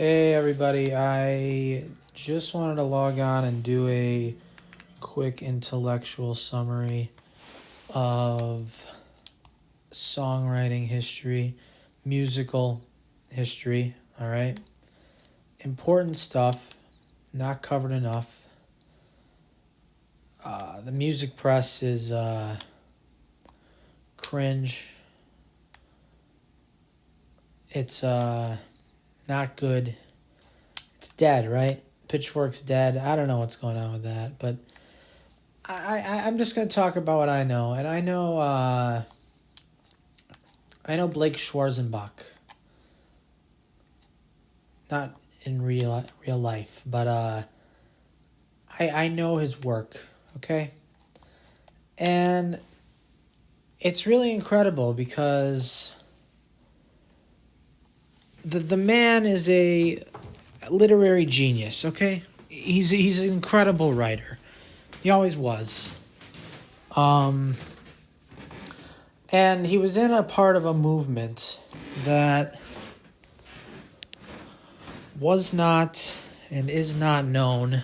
Hey everybody, I just wanted to log on and do a quick intellectual summary of songwriting history, musical history, all right? Important stuff, not covered enough. The music press is cringe. It's not good. It's dead, right? Pitchfork's dead. I don't know what's going on with that, but I'm just going to talk about what I know, and I know Blake Schwarzenbach, not in real life, but I know his work, okay, and it's really incredible because the man is a literary genius, okay? He's an incredible writer. He always was. And he was in a part of a movement that was not and is not known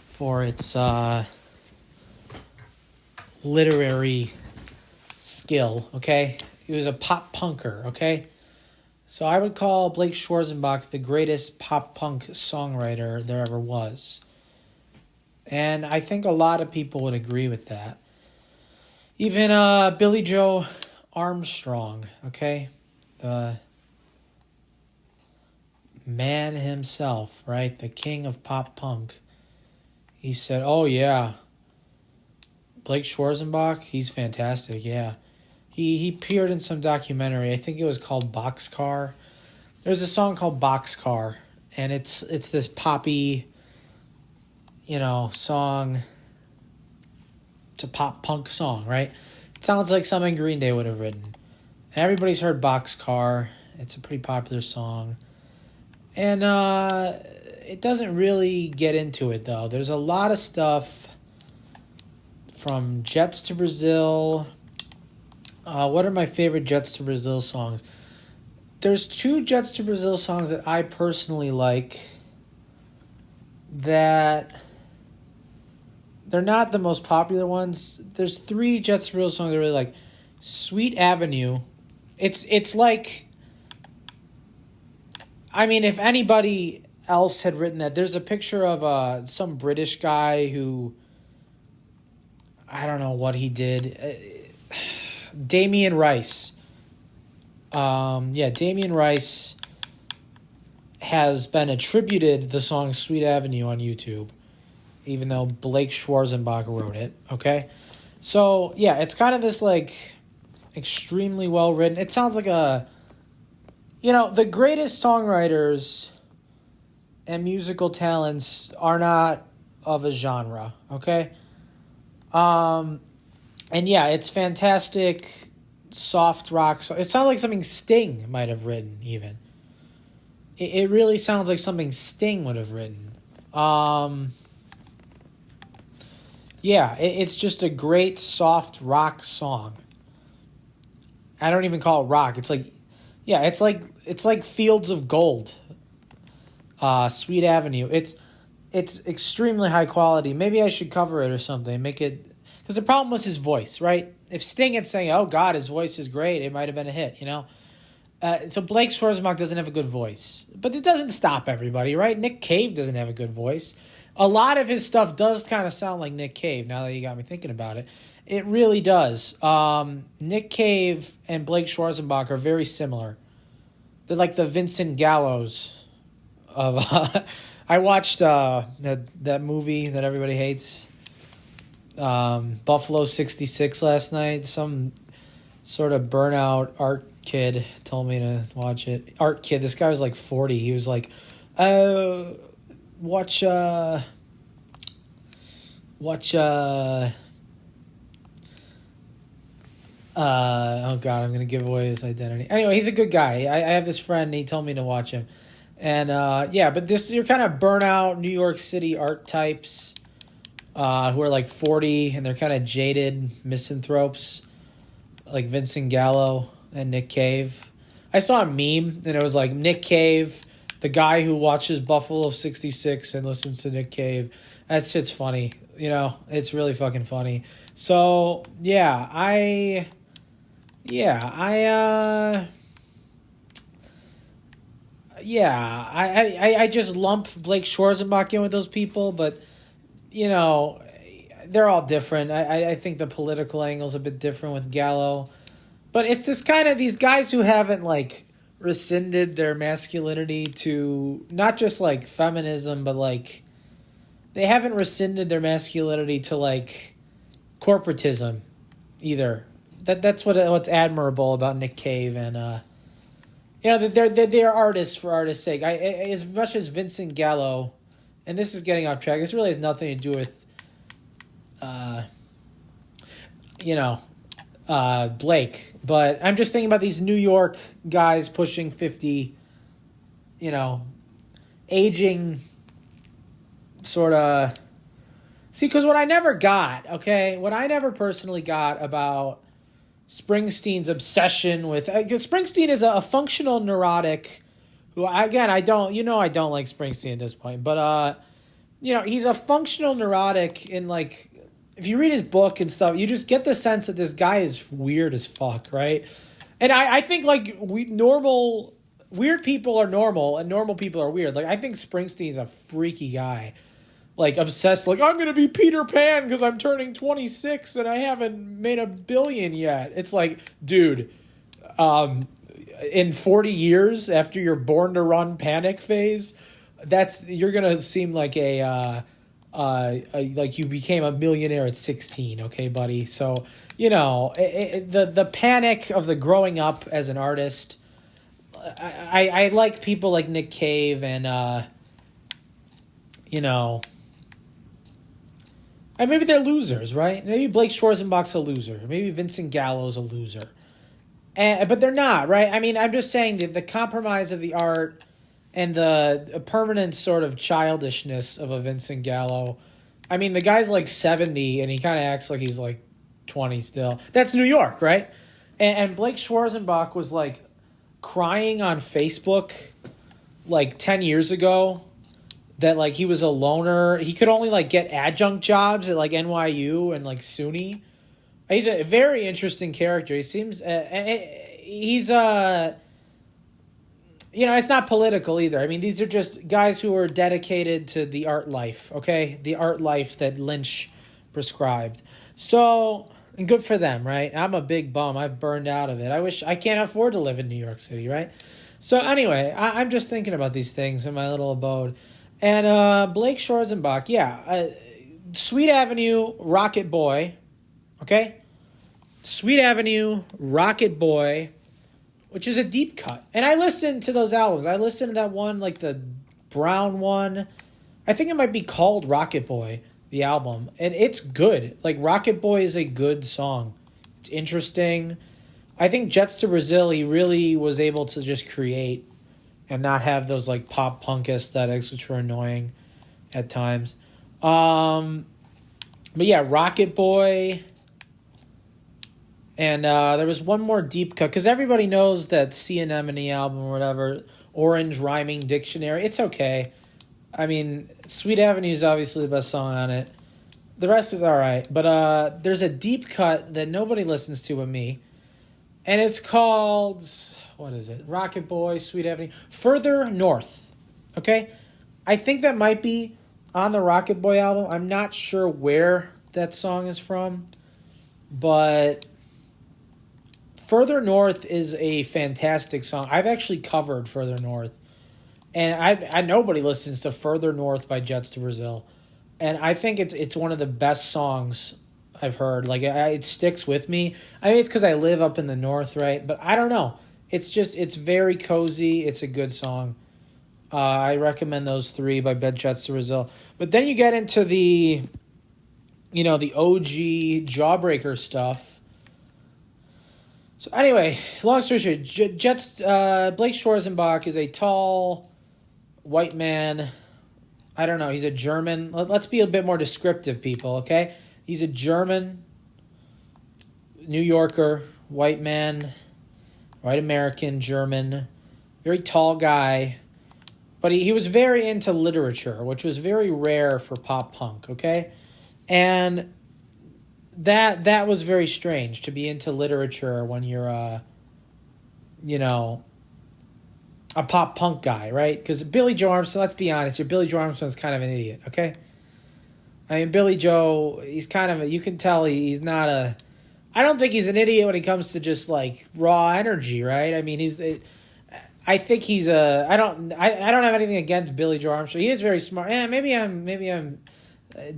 for its literary skill, okay? He was a pop punker, okay? So I would call Blake Schwarzenbach the greatest pop punk songwriter there ever was. And I think a lot of people would agree with that. Even Billy Joe Armstrong, okay? The man himself, right? The king of pop punk. He said, oh yeah, Blake Schwarzenbach, he's fantastic, yeah. He appeared in some documentary. I think it was called Boxcar. There's a song called Boxcar, and it's this poppy, song. It's a pop punk song, right? It sounds like something Green Day would have written. And everybody's heard Boxcar. It's a pretty popular song. And it doesn't really get into it, though. There's a lot of stuff from Jets to Brazil. What are my favorite Jets to Brazil songs? There's two Jets to Brazil songs that I personally like that they're not the most popular ones. There's three Jets to Brazil songs I really like. Sweet Avenue. It's like, I mean, if anybody else had written that, there's a picture of some British guy who, I don't know what he did. Damien Rice. Damien Rice has been attributed the song Sweet Avenue on YouTube, even though Blake Schwarzenbach wrote it, okay? So, yeah, it's kind of this, extremely well-written. It sounds like the greatest songwriters and musical talents are not of a genre, okay? And yeah, it's fantastic, soft rock. So it sounds like something Sting might have written, even. It really sounds like something Sting would have written. It's just a great, soft rock song. I don't even call it rock. It's like Fields of Gold. Sweet Avenue. It's extremely high quality. Maybe I should cover it or something. Make it. Because the problem was his voice, right? If Sting had saying, oh, God, his voice is great, it might have been a hit, So Blake Schwarzenbach doesn't have a good voice. But it doesn't stop everybody, right? Nick Cave doesn't have a good voice. A lot of his stuff does kind of sound like Nick Cave, now that you got me thinking about it. It really does. Nick Cave and Blake Schwarzenbach are very similar. They're like the Vincent Gallos of... I watched that movie that everybody hates. Buffalo 66 last night. Some sort of burnout art kid told me to watch it. Art kid, this guy was like 40. He was like, watch oh God, I'm gonna give away his identity. Anyway, he's a good guy. I have this friend, he told me to watch him. And but you're kind of burnout New York City art types. Who are like 40 and they're kind of jaded misanthropes like Vincent Gallo and Nick Cave. I saw a meme and it was like Nick Cave, the guy who watches Buffalo 66 and listens to Nick Cave. That shit's funny. You know, it's really fucking funny. So, yeah, I just lump Blake Schwarzenbach in with those people, but, you know, they're all different. I think the political angle's a bit different with Gallo. But it's this kind of, these guys who haven't, like, rescinded their masculinity to not just, like, feminism, but, like, they haven't rescinded their masculinity to, like, corporatism either. That's what's admirable about Nick Cave and, you know, they're artists for artists' sake. As much as Vincent Gallo, and this is getting off track, this really has nothing to do with, you know, Blake, but I'm just thinking about these New York guys pushing 50, you know, aging sort of. See, because what I never personally got about Springsteen's obsession with, because Springsteen is a functional neurotic who, again, I don't like Springsteen at this point, but, you know, he's a functional neurotic in, like, if you read his book and stuff, you just get the sense that this guy is weird as fuck, right? And I think, like, weird people are normal and normal people are weird. Like, I think Springsteen's a freaky guy. Like, obsessed, like, I'm going to be Peter Pan because I'm turning 26 and I haven't made $1 billion yet. It's like, dude, in 40 years after your Born to Run panic phase, you're going to seem like like you became a millionaire at 16, okay, buddy? So, you know, the panic of the growing up as an artist, I like people like Nick Cave and, you know, and maybe they're losers, right? Maybe Blake Schwarzenbach's a loser. Maybe Vincent Gallo's a loser. But they're not, right? I mean, I'm just saying that the compromise of the art and the permanent sort of childishness of a Vincent Gallo. I mean, the guy's like 70 and he kind of acts like he's like 20 still. That's New York, right? And Blake Schwarzenbach was like crying on Facebook like 10 years ago that like he was a loner. He could only like get adjunct jobs at like NYU and like SUNY. He's a very interesting character. He seems he's you know, it's not political either. I mean, these are just guys who are dedicated to the art life, okay? The art life that Lynch prescribed. So, and good for them, right? I'm a big bum. I've burned out of it. I can't afford to live in New York City, right? So anyway, I'm just thinking about these things in my little abode. And Blake Schwarzenbach, yeah. Sweet Avenue, Rocket Boy, okay? Sweet Avenue, Rocket Boy, which is a deep cut. And I listened to those albums. I listened to that one, like the brown one. I think it might be called Rocket Boy, the album. And it's good. Like, Rocket Boy is a good song. It's interesting. I think Jets to Brazil, he really was able to just create and not have those, like, pop-punk aesthetics, which were annoying at times. But, yeah, Rocket Boy. And there was one more deep cut, because everybody knows that Sea Anemone album or whatever, Orange Rhyming Dictionary. It's okay. I mean, Sweet Avenue is obviously the best song on it. The rest is all right. But there's a deep cut that nobody listens to but me. And it's called, what is it? Rocket Boy, Sweet Avenue. Further North. Okay? I think that might be on the Rocket Boy album. I'm not sure where that song is from. But Further North is a fantastic song. I've actually covered Further North. And I nobody listens to Further North by Jets to Brazil. And I think it's one of the best songs I've heard. Like, it sticks with me. I mean, it's because I live up in the north, right? But I don't know. It's very cozy. It's a good song. I recommend those three by Jets to Brazil. But then you get into the, you know, the OG Jawbreaker stuff. So anyway, long story short, Blake Schwarzenbach is a tall white man. I don't know. He's a German. Let's be a bit more descriptive, people, okay? He's a German, New Yorker, white man, white American, German, very tall guy, but he was very into literature, which was very rare for pop punk, okay? And that was very strange to be into literature when you're you know, a pop punk guy, right? Because Billy Joe Armstrong, let's be honest, your Billy Joe Armstrong's kind of an idiot, okay? I mean, Billy Joe, he's kind of, you can tell he's not a, I don't think he's an idiot when it comes to just like raw energy, right? I mean, I think he's I don't have anything against Billy Joe Armstrong. He is very smart. Maybe I'm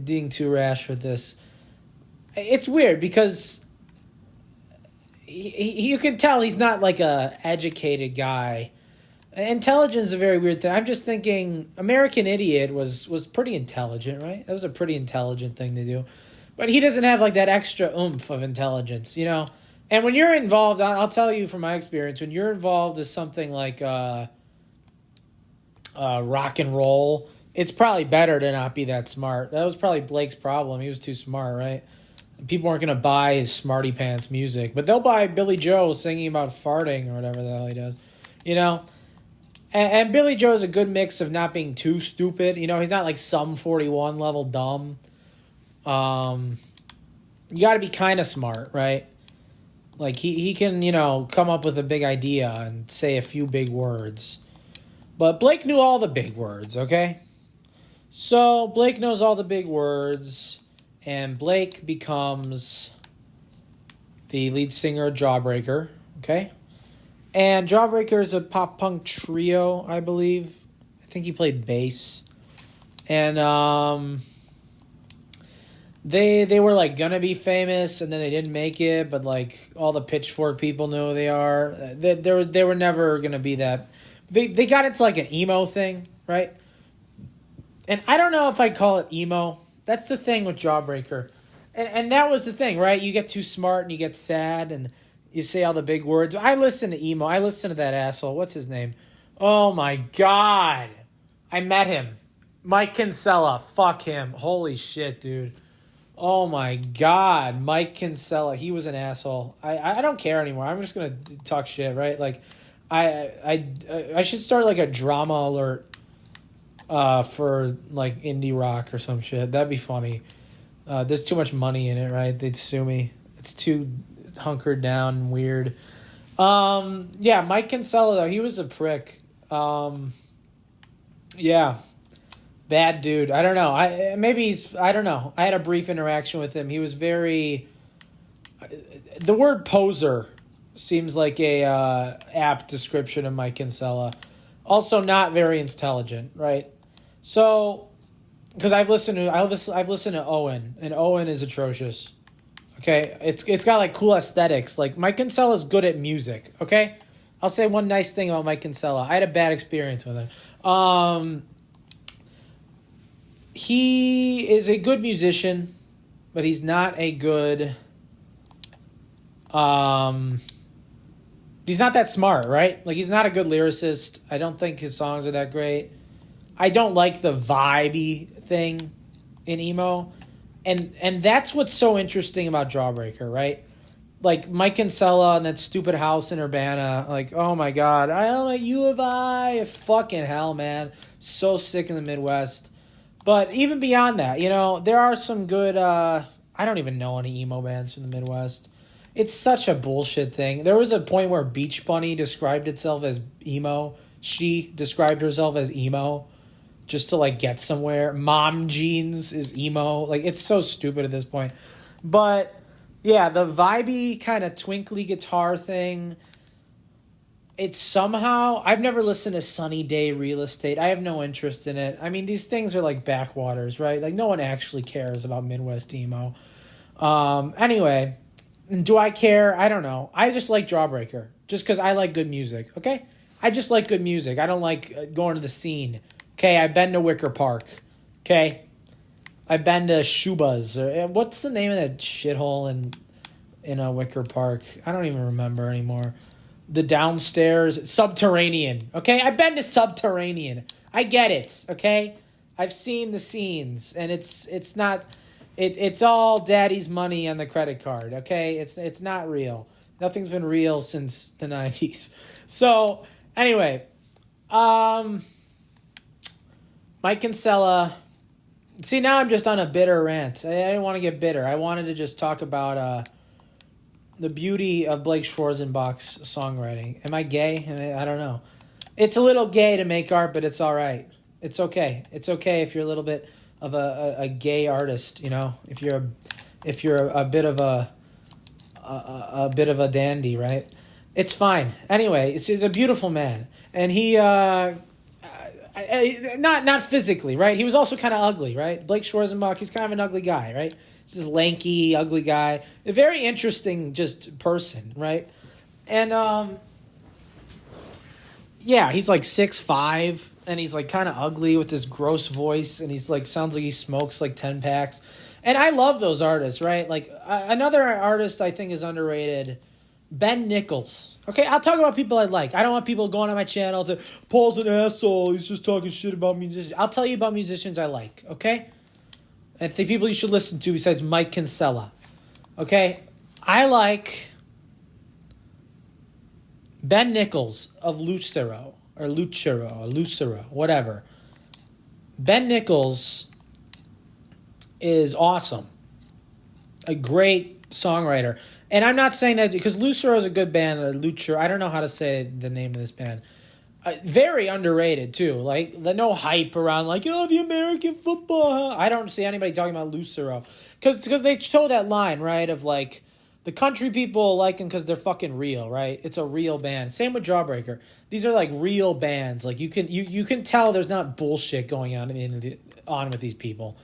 being too rash with this. It's weird because you can tell he's not like a educated guy. Intelligence is a very weird thing. I'm just thinking American Idiot was pretty intelligent, right? That was a pretty intelligent thing to do. But he doesn't have like that extra oomph of intelligence, you know? And when you're involved, I'll tell you from my experience, when you're involved with something like rock and roll, it's probably better to not be that smart. That was probably Blake's problem. He was too smart, right? People aren't going to buy his smarty pants music, but they'll buy Billy Joe singing about farting or whatever the hell he does, you know? And Billy Joe is a good mix of not being too stupid. You know, he's not like Sum 41 level dumb. You got to be kind of smart, right? Like he can, you know, come up with a big idea and say a few big words. But Blake knew all the big words, okay? So Blake knows all the big words, and Blake becomes the lead singer of Jawbreaker, okay? And Jawbreaker is a pop punk trio, I believe. I think he played bass. And they were like gonna be famous, and then they didn't make it. But like all the Pitchfork people know who they are. They were never gonna be that. They got into like an emo thing, right? And I don't know if I call it emo. That's the thing with Jawbreaker, and that was the thing, right? You get too smart and you get sad and you say all the big words. I listen to emo. I listen to that asshole. What's his name? Oh, my God. I met him. Mike Kinsella. Fuck him. Holy shit, dude. Oh, my God. Mike Kinsella. He was an asshole. I don't care anymore. I'm just going to talk shit, right? Like, I should start, like, a drama alert for, like, indie rock or some shit. That'd be funny. There's too much money in it, right? They'd sue me. It's too hunkered down and weird. Yeah, Mike Kinsella, though, he was a prick. Yeah, bad dude. I don't know. I don't know. I had a brief interaction with him. He was very, the word poser seems like a apt description of Mike Kinsella. Also not very intelligent, right? So, because I've listened to Owen, and Owen is atrocious. Okay, it's got like cool aesthetics. Like Mike Kinsella's good at music. Okay, I'll say one nice thing about Mike Kinsella. I had a bad experience with him. He is a good musician, but he's not a good. He's not that smart, right? Like he's not a good lyricist. I don't think his songs are that great. I don't like the vibey thing in emo. And that's what's so interesting about Jawbreaker, right? Like Mike Kinsella and that stupid house in Urbana. Like, oh my God, I don't like U of I. Fucking hell, man. So sick in the Midwest. But even beyond that, you know, there are some good, I don't even know any emo bands from the Midwest. It's such a bullshit thing. There was a point where Beach Bunny described itself as emo. She described herself as emo. Just to, like, get somewhere. Mom Jeans is emo. Like, it's so stupid at this point. But, yeah, the vibey kind of twinkly guitar thing, it's somehow... I've never listened to Sunny Day Real Estate. I have no interest in it. I mean, these things are like backwaters, right? Like, no one actually cares about Midwest emo. Anyway, do I care? I don't know. I just like Jawbreaker. Just because I like good music, okay? I just like good music. I don't like going to the scene. Okay, I've been to Wicker Park. Okay, I've been to Shuba's. What's the name of that shithole in Wicker Park? I don't even remember anymore. The downstairs Subterranean. Okay, I've been to Subterranean. I get it. Okay, I've seen the scenes, and it's not. It's all daddy's money on the credit card. Okay, it's not real. Nothing's been real since the 90s. So anyway, Mike Kinsella. See, now I'm just on a bitter rant. I didn't want to get bitter. I wanted to just talk about the beauty of Blake Schwarzenbach's songwriting. Am I gay? I don't know. It's a little gay to make art, but it's all right. It's okay. It's okay if you're a little bit of a gay artist. You know, if you're a bit of a bit of a dandy, right? It's fine. Anyway, he's a beautiful man, and he not physically, right? He was also kind of ugly, right? Blake Schwarzenbach, he's kind of an ugly guy, right? He's this lanky, ugly guy, a very interesting just person, right? And yeah, he's like 6'5", and he's like kind of ugly with this gross voice, and he's like sounds like he smokes like 10 packs. And I love those artists, right? Like another artist I think is underrated, Ben Nichols. Okay, I'll talk about people I like. I don't want people going on my channel to, Paul's an asshole, he's just talking shit about musicians. I'll tell you about musicians I like, okay? I think people you should listen to besides Mike Kinsella. Okay? I like Ben Nichols of Lucero, whatever. Ben Nichols is awesome. A great songwriter. And I'm not saying that because Lucero is a good band. Lucero, I don't know how to say the name of this band. Very underrated too. Like no hype around like, oh, the American football. I don't see anybody talking about Lucero because they show that line, right, of like the country people like them because they're fucking real, right? It's a real band. Same with Jawbreaker. These are like real bands. Like you can tell there's not bullshit going on with these people.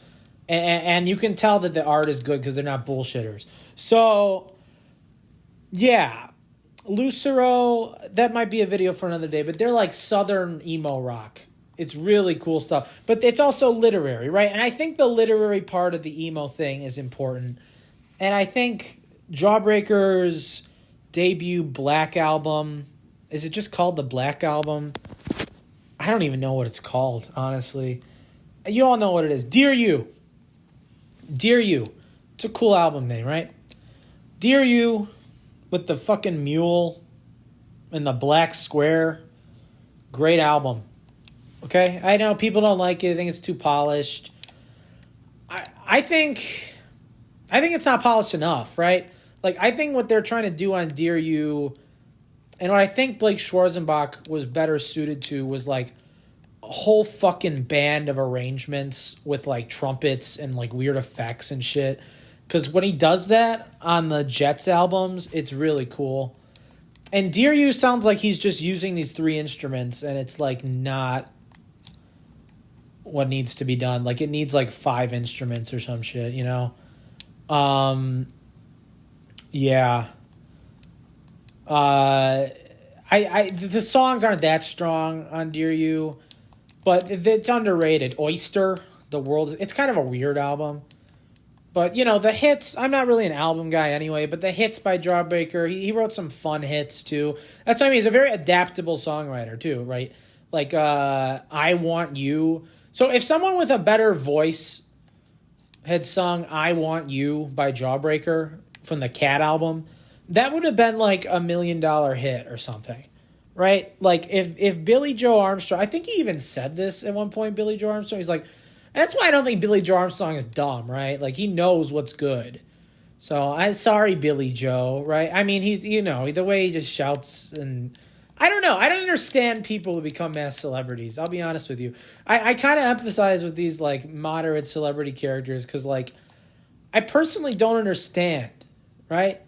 And you can tell that the art is good because they're not bullshitters. So, yeah, Lucero, that might be a video for another day, but they're like southern emo rock. It's really cool stuff. But it's also literary, right? And I think the literary part of the emo thing is important. And I think Jawbreaker's debut Black album, is it just called the Black Album? I don't even know what it's called, honestly. You all know what it is. Dear You. Dear You. It's a cool album name, right? Dear You with the fucking mule and the black square. Great album. Okay? I know people don't like it. I think it's too polished. I think it's not polished enough, right? Like, I think what they're trying to do on Dear You, and what I think Blake Schwarzenbach was better suited to was, like, a whole fucking band of arrangements with like trumpets and like weird effects and shit. Because when he does that on the Jets albums, it's really cool. And Dear You sounds like he's just using these 3 instruments and it's like not what needs to be done. Like it needs like 5 instruments or some shit, you know? Yeah. The songs aren't that strong on Dear You. But it's underrated. Oyster, it's kind of a weird album. But, you know, the hits, I'm not really an album guy anyway, but the hits by Jawbreaker, he wrote some fun hits too. That's what I mean. He's a very adaptable songwriter too, right? Like, I Want You. So if someone with a better voice had sung I Want You by Jawbreaker from the Cat album, that would have been like $1 million hit or something. Right? Like, if Billy Joe Armstrong... I think he even said this at one point, Billy Joe Armstrong. He's like... That's why I don't think Billy Joe Armstrong is dumb, right? Like, he knows what's good. So, I'm sorry, Billy Joe, right? I mean, he's, you know, the way he just shouts and... I don't know. I don't understand people who become mass celebrities. I'll be honest with you. I kind of empathize with these, like, moderate celebrity characters because, like, I personally don't understand, right?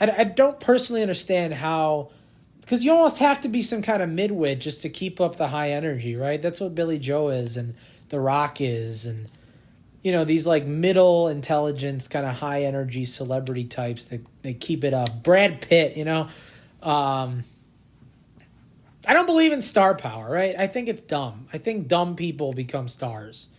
I don't personally understand how... Because you almost have to be some kind of midwit just to keep up the high energy, right? That's what Billy Joe is and The Rock is. And, you know, these like middle intelligence, kind of high energy celebrity types that they keep it up. Brad Pitt, you know. I don't believe in star power, right? I think it's dumb. I think dumb people become stars.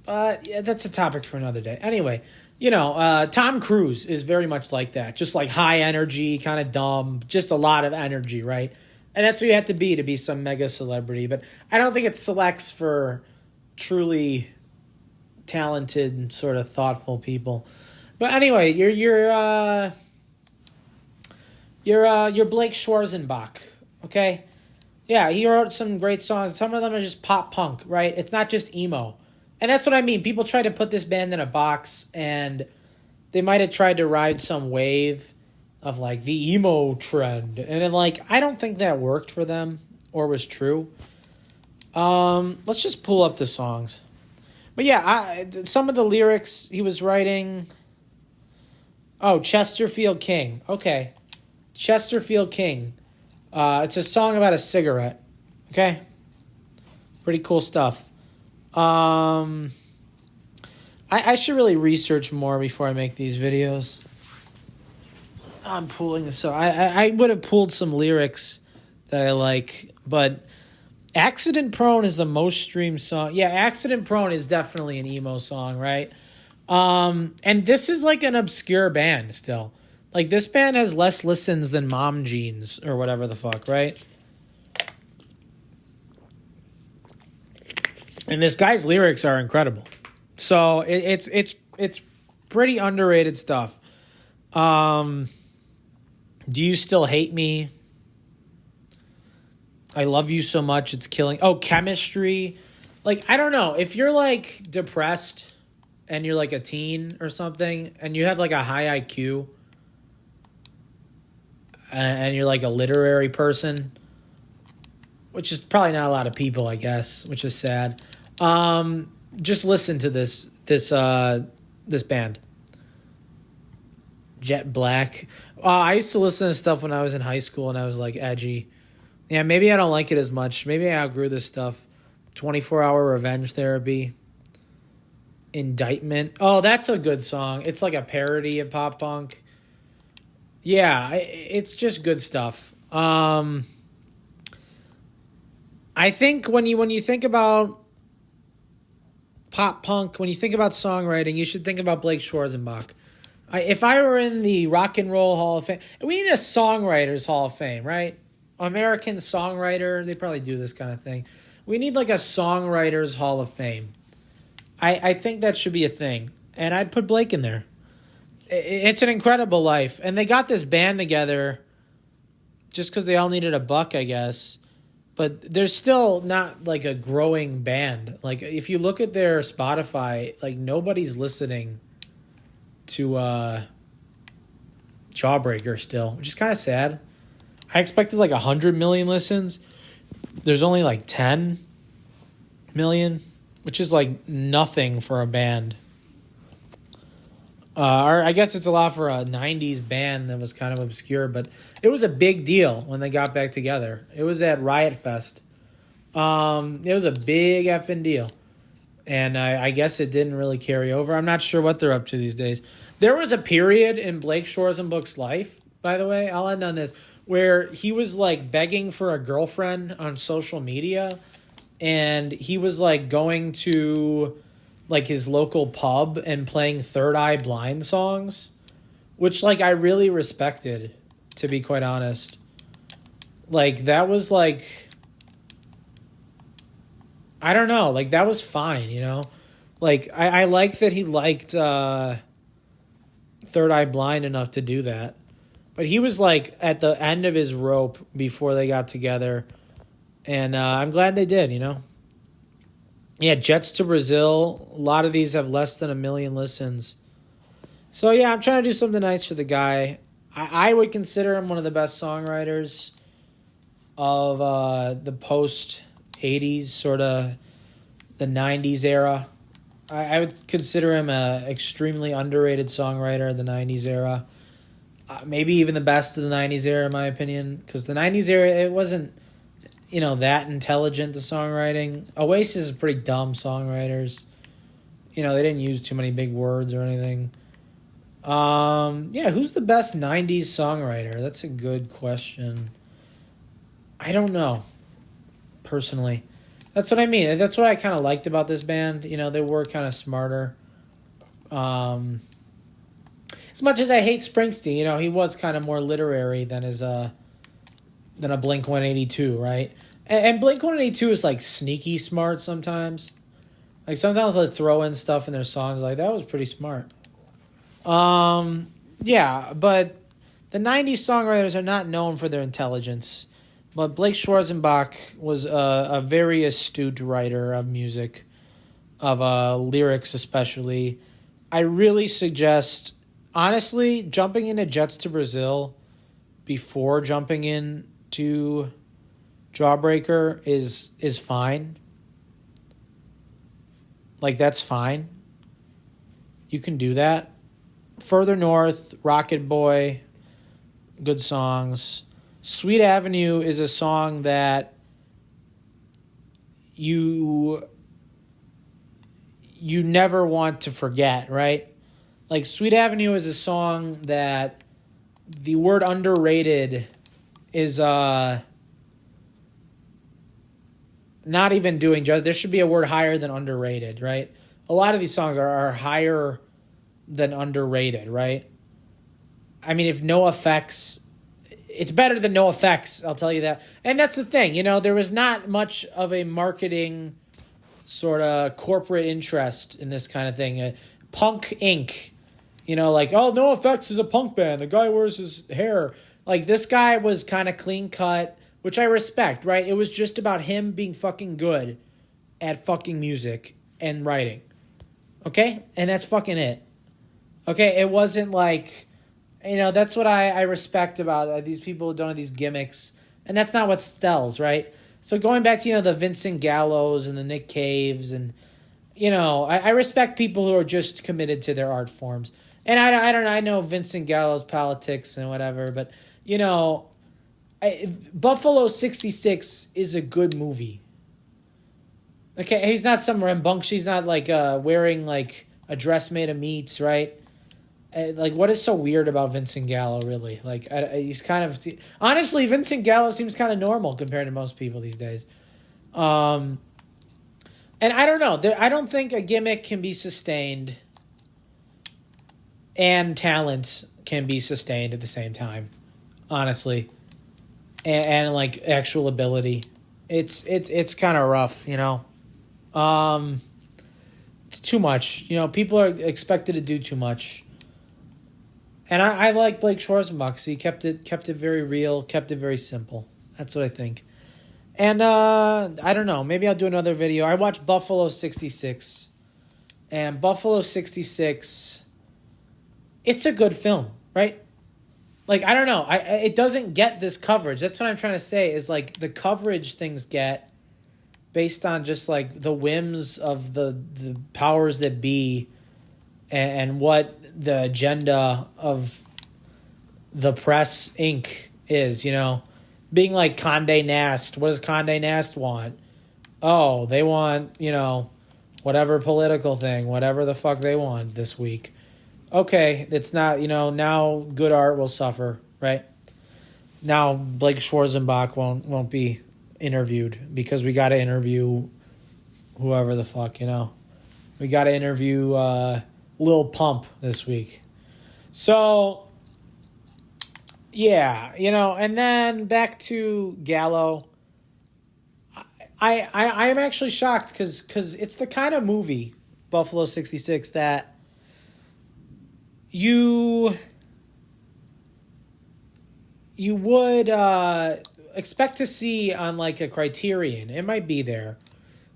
But yeah, that's a topic for another day. Anyway, you know, Tom Cruise is very much like that. Just like high energy, kind of dumb, just a lot of energy, right? And that's what you have to be some mega celebrity. But I don't think it selects for truly talented and sort of thoughtful people. But anyway, you're Blake Schwarzenbach, okay? Yeah, he wrote some great songs. Some of them are just pop punk, right? It's not just emo. And that's what I mean. People try to put this band in a box, and they might have tried to ride some wave of like the emo trend. And then, like, I don't think that worked for them or was true. Let's just pull up the songs. But yeah, some of the lyrics he was writing. Oh, Chesterfield King. Okay. Chesterfield King. It's a song about a cigarette. Okay? Pretty cool stuff. I should really research more before I make these videos. I'm pulling this up. I would have pulled some lyrics that I like, but Accident Prone is the most streamed song. Yeah, Accident Prone is definitely an emo song, right? And this is like an obscure band still. Like, this band has less listens than Mom Jeans or whatever the fuck, right? And this guy's lyrics are incredible. So it's pretty underrated stuff. Do You Still Hate Me? I Love You So Much It's Killing. Oh, Chemistry. Like, I don't know. If you're like depressed and you're like a teen or something and you have like a high IQ and you're like a literary person, which is probably not a lot of people, I guess, which is sad. Just listen to this band. Jet Black. I used to listen to stuff when I was in high school and I was like edgy. Yeah, maybe I don't like it as much. Maybe I outgrew this stuff. 24-Hour Revenge Therapy. Indictment. Oh, that's a good song. It's like a parody of pop punk. Yeah, it's just good stuff. I think when you think about pop punk, when you think about songwriting, you should think about Blake Schwarzenbach. If I were in the Rock and Roll Hall of Fame, we need a Songwriters Hall of Fame, right? American Songwriter, they probably do this kind of thing. We need like a Songwriters Hall of Fame. I think that should be a thing. And I'd put Blake in there. It's an incredible life. And they got this band together just because they all needed a buck, I guess. But there's still not like a growing band. Like, if you look at their Spotify, like, nobody's listening to Jawbreaker still, which is kind of sad. I expected like 100 million listens. There's only like 10 million, which is like nothing for a band. Or I guess it's a lot for a 90s band that was kind of obscure, but it was a big deal when they got back together. It was at Riot Fest. It was a big effing deal. And I guess it didn't really carry over. I'm not sure what they're up to these days. There was a period in Blake Schwarzenbach's life, by the way, I'll end on this, where he was like begging for a girlfriend on social media. And he was like going to like his local pub and playing Third Eye Blind songs, which like I really respected, to be quite honest. Like, that was like, I don't know, like, that was fine, you know? Like, I like that he liked Third Eye Blind enough to do that. But he was like at the end of his rope before they got together. And I'm glad they did, you know? Yeah, Jets to Brazil. A lot of these have less than 1 million listens. So, yeah, I'm trying to do something nice for the guy. I would consider him one of the best songwriters of the post-'80s, sort of the 90s era. I would consider him an extremely underrated songwriter of the 90s era. Maybe even the best of the 90s era, in my opinion. Because the 90s era, it wasn't, you know, that intelligent, the songwriting. Oasis is pretty dumb songwriters. You know, they didn't use too many big words or anything. Yeah, who's the best 90s songwriter? That's a good question. I don't know, personally. That's what I mean. That's what I kind of liked about this band. You know, they were kind of smarter. As much as I hate Springsteen, you know, he was kind of more literary than a Blink-182, right? And Blink-182 is like sneaky smart sometimes. Like, sometimes they throw in stuff in their songs like that was pretty smart. Yeah, but the 90s songwriters are not known for their intelligence. But Blake Schwarzenbach was a very astute writer of music, of lyrics especially. I really suggest, honestly, jumping into Jets to Brazil before jumping into Jawbreaker is fine. Like, that's fine. You can do that. Further North, Rocket Boy, good songs. Sweet Avenue is a song that you never want to forget, right? Like, Sweet Avenue is a song that the word underrated is not even doing justice. There should be a word higher than underrated, right? A lot of these songs are higher than underrated, right? I mean, if No Effects, it's better than No Effects, I'll tell you that. And that's the thing, there was not much of a marketing sort of corporate interest in this kind of thing. Punk Inc., like, oh, No Effects is a punk band. The guy wears his hair. Like, this guy was kind of clean cut, which I respect, right? It was just about him being fucking good at fucking music and writing. Okay? And that's fucking it. Okay? It wasn't like, that's what I respect about these people who don't have these gimmicks. And that's not what sells, right? So going back to, the Vincent Gallos and the Nick Caves and, I respect people who are just committed to their art forms. And I know Vincent Gallo's politics and whatever, but, Buffalo 66 is a good movie. Okay, he's not some rambunctious. He's not like wearing like a dress made of meats, right? Like, what is so weird about Vincent Gallo, really? Like, he's kind of... Honestly, Vincent Gallo seems kind of normal compared to most people these days. And I don't know. I don't think a gimmick can be sustained and talent can be sustained at the same time, honestly. And like, actual ability. It's kind of rough, It's too much. People are expected to do too much. And I like Blake Schwarzenbach. So he kept it very real, kept it very simple. That's what I think. And I don't know. Maybe I'll do another video. I watched Buffalo 66. And Buffalo 66, it's a good film, right? Like, I don't know. It doesn't get this coverage. That's what I'm trying to say, is like the coverage things get based on just like the whims of the powers that be and what the agenda of the Press Inc. is, being like Condé Nast. What does Condé Nast want? Oh, they want, whatever political thing, whatever the fuck they want this week. Okay, it's not, now good art will suffer, right? Now Blake Schwarzenbach won't be interviewed because we got to interview whoever the fuck, We got to interview Lil Pump this week. So, yeah, and then back to Gallo. I am actually shocked because it's the kind of movie, Buffalo 66, that you would expect to see on like a Criterion. It might be there.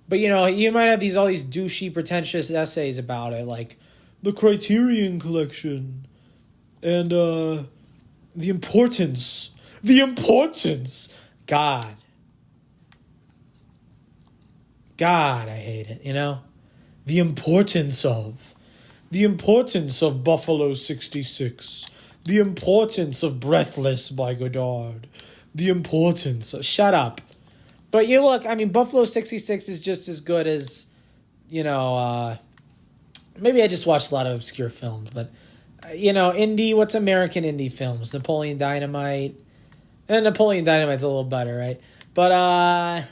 But, you might have all these douchey, pretentious essays about it, like the Criterion Collection and the importance. God, I hate it, The importance of Buffalo 66. The importance of Breathless by Godard. The importance of... Shut up. But you look, Buffalo 66 is just as good as, maybe I just watched a lot of obscure films, but, what's American indie films? Napoleon Dynamite. And Napoleon Dynamite's a little better, right? But,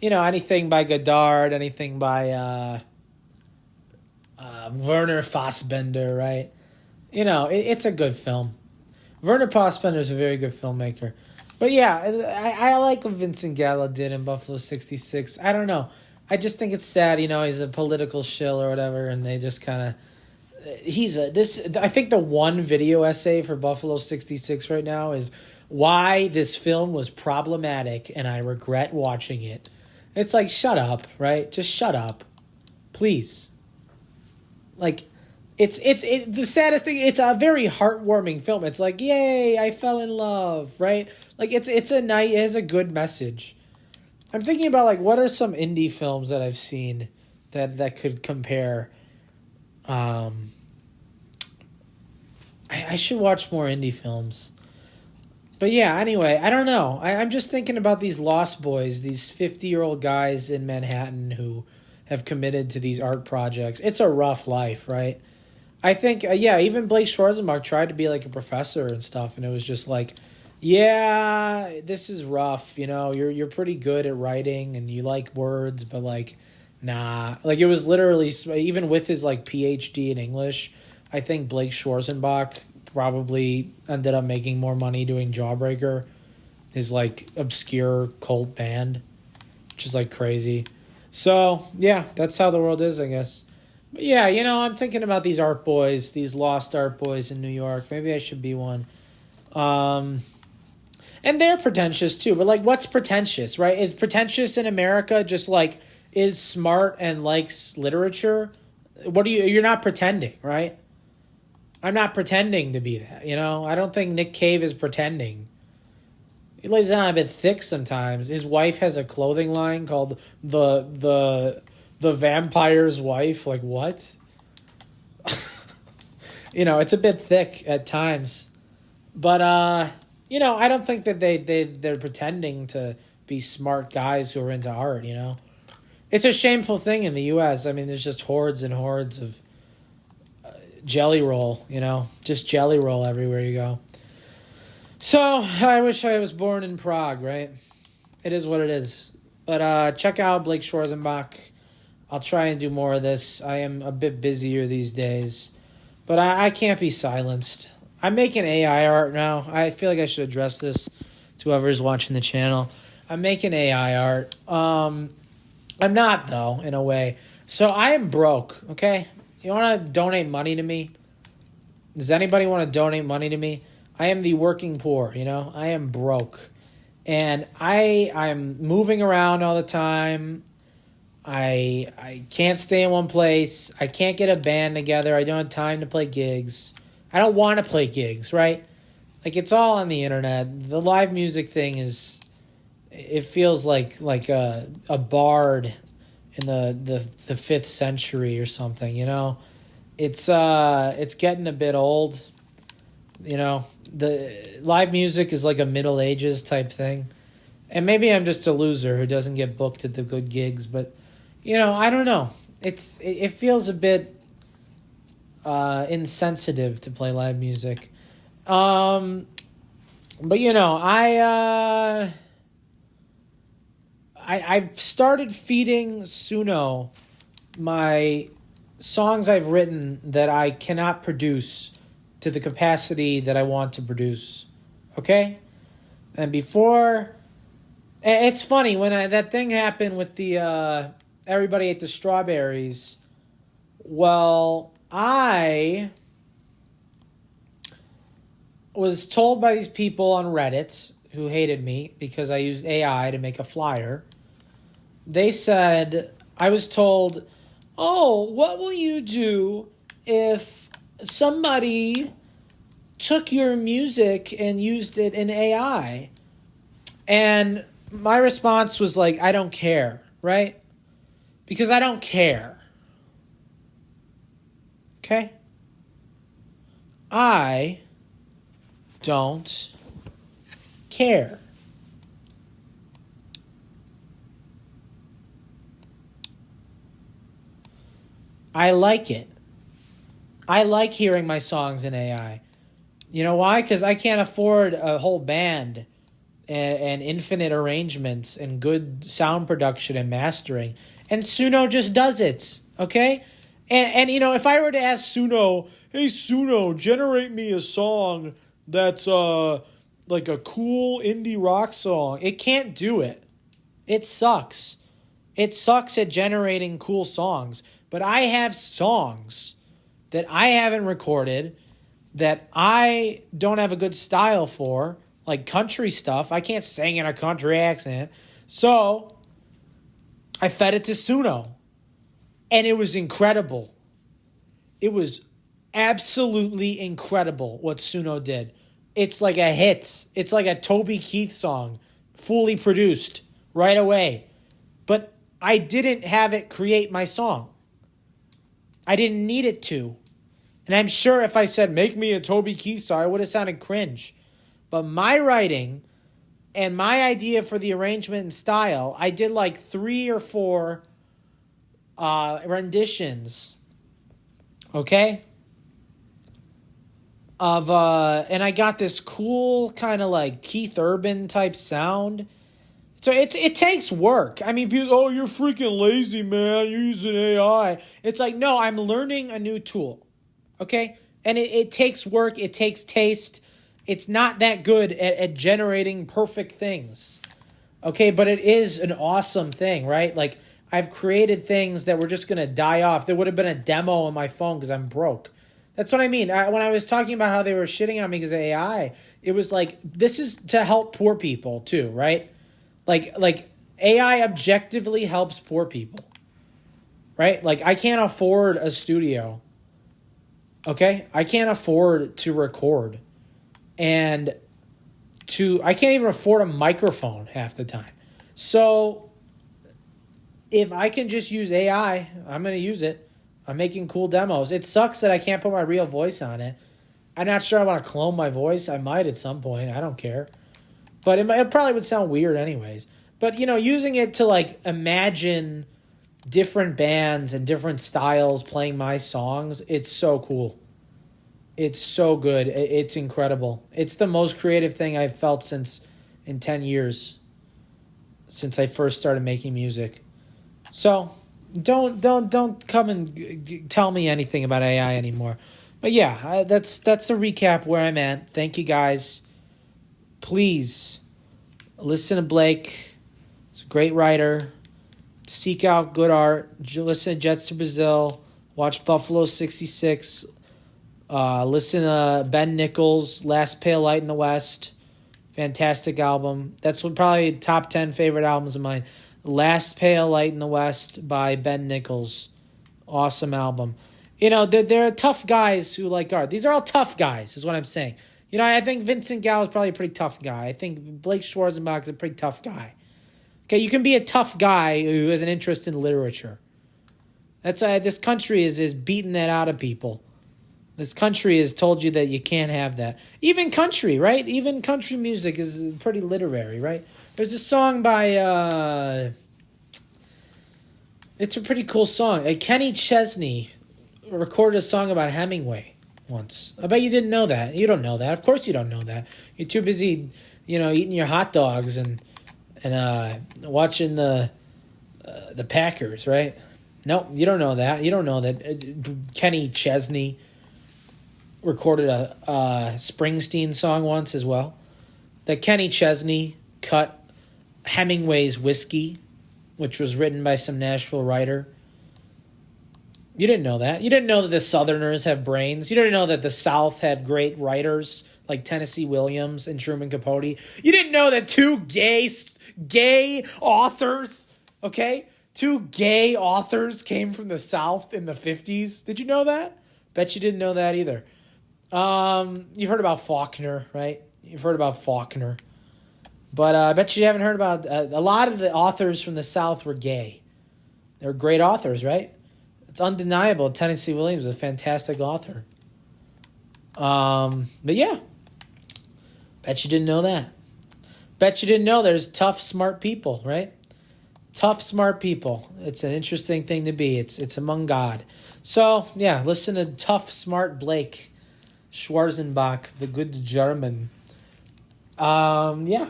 anything by Godard, anything by Werner Fassbinder, right? It's a good film. Werner Fassbinder is a very good filmmaker. But yeah, I like what Vincent Gallo did in Buffalo 66. I don't know. I just think it's sad, he's a political shill or whatever, and they just kind of... I think the one video essay for Buffalo 66 right now is why this film was problematic and I regret watching it. It's like, shut up, right? Just shut up. Please. Like, it's the saddest thing. It's a very heartwarming film. It's like, yay, I fell in love, right? Like, it has a good message. I'm thinking about, like, what are some indie films that I've seen that could compare. I should watch more indie films. But yeah, anyway, I don't know. I'm just thinking about these Lost Boys, these 50-year-old guys in Manhattan who have committed to these art projects. It's a rough life, right? I think, even Blake Schwarzenbach tried to be like a professor and stuff, and it was just like, yeah, this is rough. You're pretty good at writing and you like words, but like, nah. Like, it was literally, even with his like PhD in English, I think Blake Schwarzenbach probably ended up making more money doing Jawbreaker, his like obscure cult band, which is like crazy. So yeah, that's how the world is, I guess. But yeah, I'm thinking about these art boys, these lost art boys in New York. Maybe I should be one. And they're pretentious too, but like, what's pretentious, right? Is pretentious in America just like is smart and likes literature? You're not pretending, right? I'm not pretending to be that, I don't think Nick Cave is pretending. He lays down a bit thick sometimes. His wife has a clothing line called the Vampire's Wife. Like, what? It's a bit thick at times. But I don't think that they're pretending to be smart guys who are into art, It's a shameful thing in the US. I mean, there's just hordes and hordes of Jelly Roll, just Jelly Roll everywhere you go. So I wish I was born in Prague, right? It is what it is. But check out Blake Schwarzenbach. I'll try and do more of this. I am a bit busier these days, but I can't be silenced. I'm making AI art now. I feel like I should address this to whoever's watching the channel. I'm making AI art. I'm not, though, in a way. So I am broke, okay? You want to donate money to me? Does anybody want to donate money to me? I am the working poor, I am broke. And I'm moving around all the time. I can't stay in one place. I can't get a band together. I don't have time to play gigs. I don't want to play gigs, right? Like, it's all on the internet. The live music thing it feels like a bard in the 5th century or something, It's getting a bit old, The live music is like a Middle Ages type thing. And maybe I'm just a loser who doesn't get booked at the good gigs, but I don't know. It feels a bit insensitive to play live music. But I've started feeding Suno my songs I've written that I cannot produce to the capacity that I want to produce. Okay? And it's funny, when that thing happened with the everybody ate the strawberries, well, I was told by these people on Reddit who hated me because I used AI to make a flyer. They said, I was told, oh, what will you do if somebody took your music and used it in AI? And my response was like, I don't care, right? Because I don't care. Okay? I don't care. I like it. I like hearing my songs in AI. You know why? Because I can't afford a whole band and infinite arrangements and good sound production and mastering. And Suno just does it, okay? And if I were to ask Suno, hey, Suno, generate me a song that's like a cool indie rock song, it can't do it. It sucks. It sucks at generating cool songs. But I have songs that I haven't recorded, that I don't have a good style for, like country stuff. I can't sing in a country accent. So I fed it to Suno. And it was incredible. It was absolutely incredible what Suno did. It's like a hit. It's like a Toby Keith song, fully produced right away. But I didn't have it create my song. I didn't need it to. And I'm sure if I said, make me a Toby Keith song, it would have sounded cringe. But my writing and my idea for the arrangement and style, I did like 3 or 4 renditions, okay, of and I got this cool kind of like Keith Urban type sound. So it takes work. I mean, people, oh, you're freaking lazy, man, you're using AI. It's like, no, I'm learning a new tool, okay, and it takes work, it takes taste. It's not that good at generating perfect things, okay, but it is an awesome thing, right? Like, I've created things that were just going to die off. There would have been a demo on my phone because I'm broke. That's what I mean. When I was talking about how they were shitting on me because of AI, it was like, this is to help poor people too, right? Like AI objectively helps poor people, right? Like, I can't afford a studio, okay? I can't afford to record. And I can't even afford a microphone half the time. So if I can just use AI, I'm going to use it. I'm making cool demos. It sucks that I can't put my real voice on it. I'm not sure I want to clone my voice. I might at some point. I don't care. But it probably would sound weird anyways. But, using it to, like, imagine different bands and different styles playing my songs, it's so cool. It's so good. It's incredible. It's the most creative thing I've felt in 10 years, since I first started making music. So don't come and tell me anything about AI anymore. But yeah, that's the recap where I'm at. Thank you guys. Please listen to Blake. He's a great writer. Seek out good art. Listen to Jets to Brazil. Watch Buffalo 66. Listen to Ben Nichols' Last Pale Light in the West. Fantastic album. That's probably top 10 favorite albums of mine. Last Pale Light in the West by Ben Nichols. Awesome album. There are tough guys who like art. These are all tough guys, is what I'm saying. I think Vincent Gallo is probably a pretty tough guy. I think Blake Schwarzenbach is a pretty tough guy. Okay, you can be a tough guy who has an interest in literature. That's this country is beating that out of people. This country has told you that you can't have that. Even country, right? Even country music is pretty literary, right? There's a song by, it's a pretty cool song. Kenny Chesney recorded a song about Hemingway once. I bet you didn't know that. You don't know that. Of course you don't know that. You're too busy, eating your hot dogs and watching the Packers, right? No, you don't know that. You don't know that Kenny Chesney recorded a Springsteen song once as well. That Kenny Chesney cut Hemingway's Whiskey, which was written by some Nashville writer. You didn't know that. You didn't know that the Southerners have brains. You didn't know that the South had great writers like Tennessee Williams and Truman Capote. You didn't know that two gay authors, okay? 2 gay authors came from the South in the 50s. Did you know that? Bet you didn't know that either. You've heard about Faulkner, right? You've heard about Faulkner. But I bet you haven't heard about a lot of the authors from the South were gay. They were great authors, right? It's undeniable. Tennessee Williams is a fantastic author. But yeah, bet you didn't know that. Bet you didn't know there's tough, smart people, right? Tough, smart people. It's an interesting thing to be. It's among God. So, yeah, listen to tough, smart Blake Schwarzenbach, the good German. Yeah.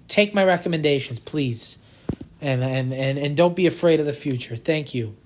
Take my recommendations, please. And don't be afraid of the future. Thank you.